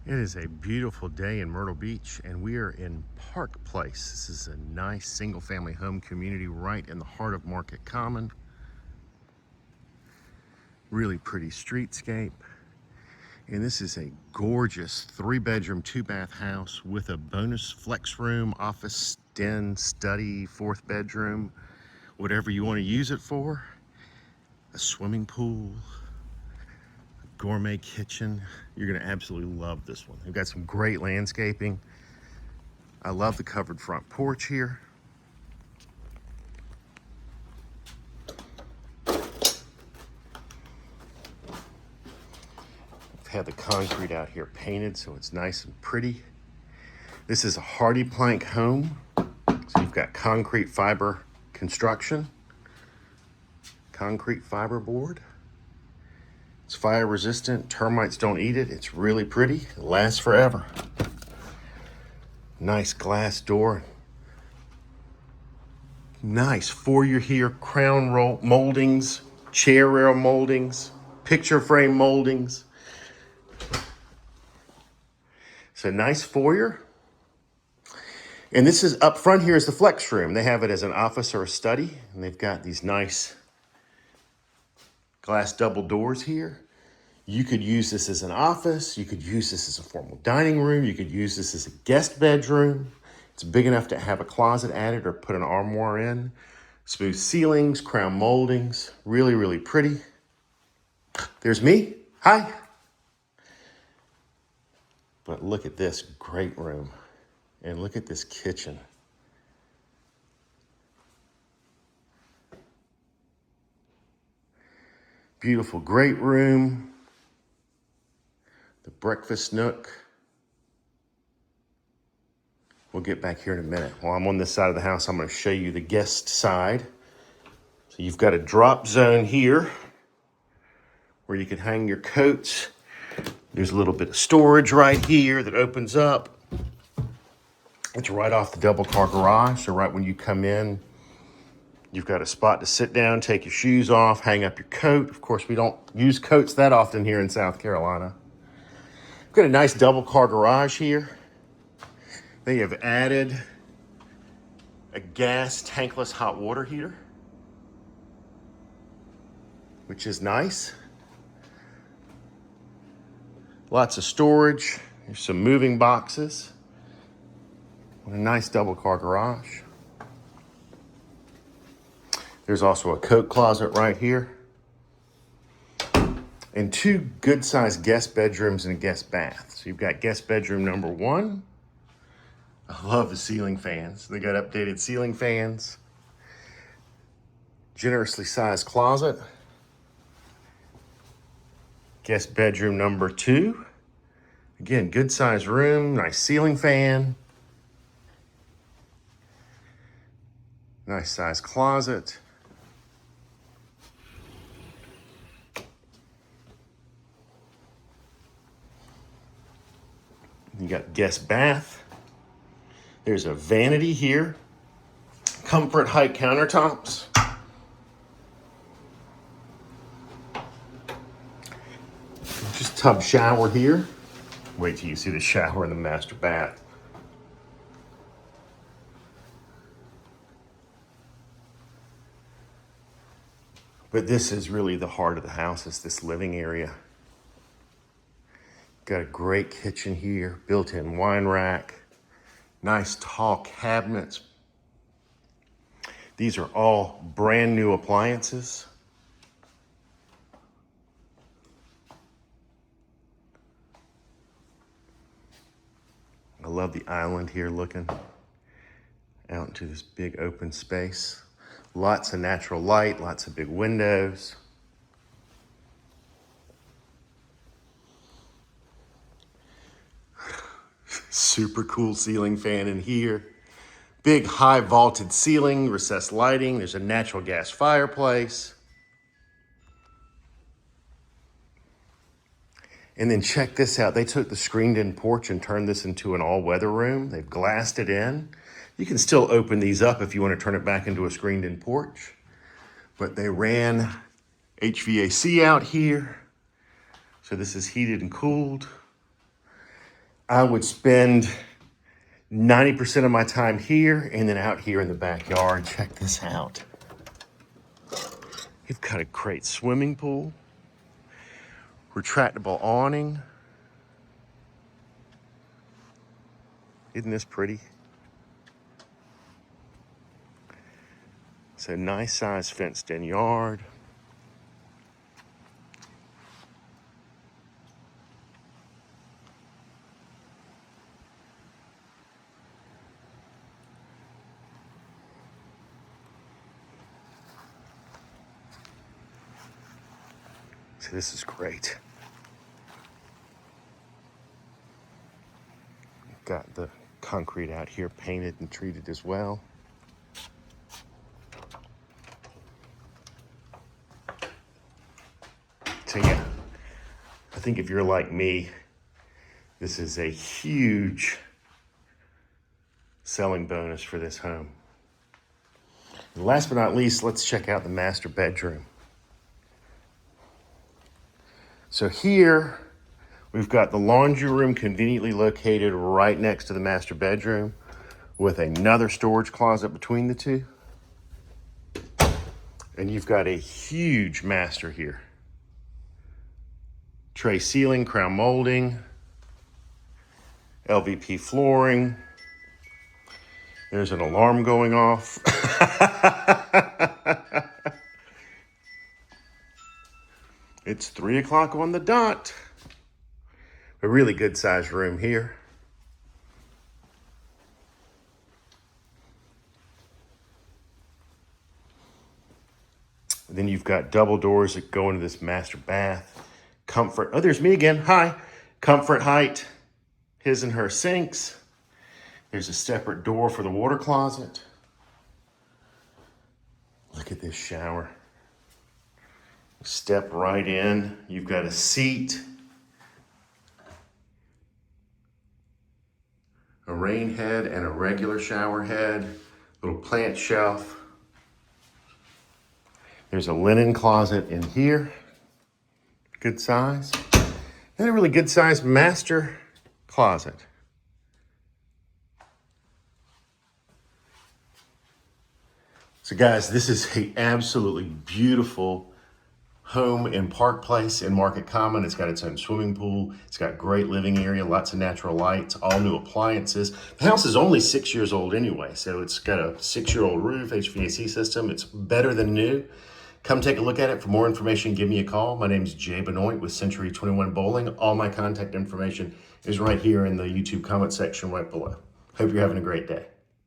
It is a beautiful day in Myrtle Beach, and we are in Park Place. This is a nice single-family home community right in the heart of Market Common. Really pretty streetscape. And this is a gorgeous 3-bedroom, 2-bath house with a bonus flex room, office, den, study, 4th bedroom, whatever you want to use it for. A swimming pool, gourmet kitchen. You're going to absolutely love this one. We've got some great landscaping. I love the covered front porch here. I've had the concrete out here painted so it's nice and pretty. This is a hardy plank home. So you've got concrete fiber construction, concrete fiber board. It's fire resistant, termites don't eat it. It's really pretty, it lasts forever. Nice glass door. Nice foyer here, crown roll moldings, chair rail moldings, picture frame moldings. It's a nice foyer. And this is up front here is the flex room. They have it as an office or a study, and they've got these nice glass double doors here. You could use this as an office. You could use this as a formal dining room. You could use this as a guest bedroom. It's big enough to have a closet added or put an armoire in. Smooth ceilings, crown moldings, really, really pretty. There's me, hi. But look at this great room. And look at this kitchen. Beautiful, great room. The breakfast nook. We'll get back here in a minute. While I'm on this side of the house, I'm going to show you the guest side. So you've got a drop zone here where you can hang your coats. There's a little bit of storage right here that opens up. It's right off the double car garage. So right when you come in, you've got a spot to sit down, take your shoes off, hang up your coat. Of course, we don't use coats that often here in South Carolina. We've got a nice double car garage here. They have added a gas tankless hot water heater, which is nice. Lots of storage. There's some moving boxes. A nice double car garage. There's also a coat closet right here. And 2 good-sized guest bedrooms and a guest bath. So you've got guest bedroom number 1. I love the ceiling fans. They got updated ceiling fans. Generously sized closet. Guest bedroom number 2. Again, good sized room, nice ceiling fan. Nice sized closet. You got guest bath. There's a vanity here. Comfort height countertops. Just tub shower here. Wait till you see the shower in the master bath. But this is really the heart of the house, is this living area. Got a great kitchen here, built-in wine rack, nice tall cabinets. These are all brand new appliances. I love the island here looking out into this big open space. Lots of natural light, lots of big windows. Super cool ceiling fan in here. Big high vaulted ceiling, recessed lighting. There's a natural gas fireplace. And then check this out. They took the screened in porch and turned this into an all-weather room. They've glassed it in. You can still open these up if you want to turn it back into a screened in porch. But they ran HVAC out here. So this is heated and cooled. I would spend 90% of my time here and then out here in the backyard. Check this out. You've got a great swimming pool, retractable awning. Isn't this pretty? It's a nice size fenced in yard. So this is great. Got the concrete out here painted and treated as well. So yeah, I think if you're like me, this is a huge selling bonus for this home. And last but not least, let's check out the master bedroom. So here, we've got the laundry room conveniently located right next to the master bedroom with another storage closet between the two. And you've got a huge master here. Tray ceiling, crown molding, LVP flooring. There's an alarm going off. It's 3 o'clock on the dot. A really good sized room here. Then you've got double doors that go into this master bath. Comfort, oh, there's me again, hi. Comfort height, his and her sinks. There's a separate door for the water closet. Look at this shower. Step right in. You've got a seat, a rain head and a regular shower head, little plant shelf. There's a linen closet in here, good size, and a really good sized master closet. So guys, this is an absolutely beautiful home in Park Place in Market Common. It's got its own swimming pool. It's got great living area, lots of natural lights, all new appliances. The house is only 6 years old anyway, so it's got a 6-year-old roof, HVAC system. It's better than new. Come take a look at it. For more information, give me a call. My name is Jay Bonnoitt with Century 21 Boling. All my contact information is right here in the YouTube comment section right below. Hope you're having a great day.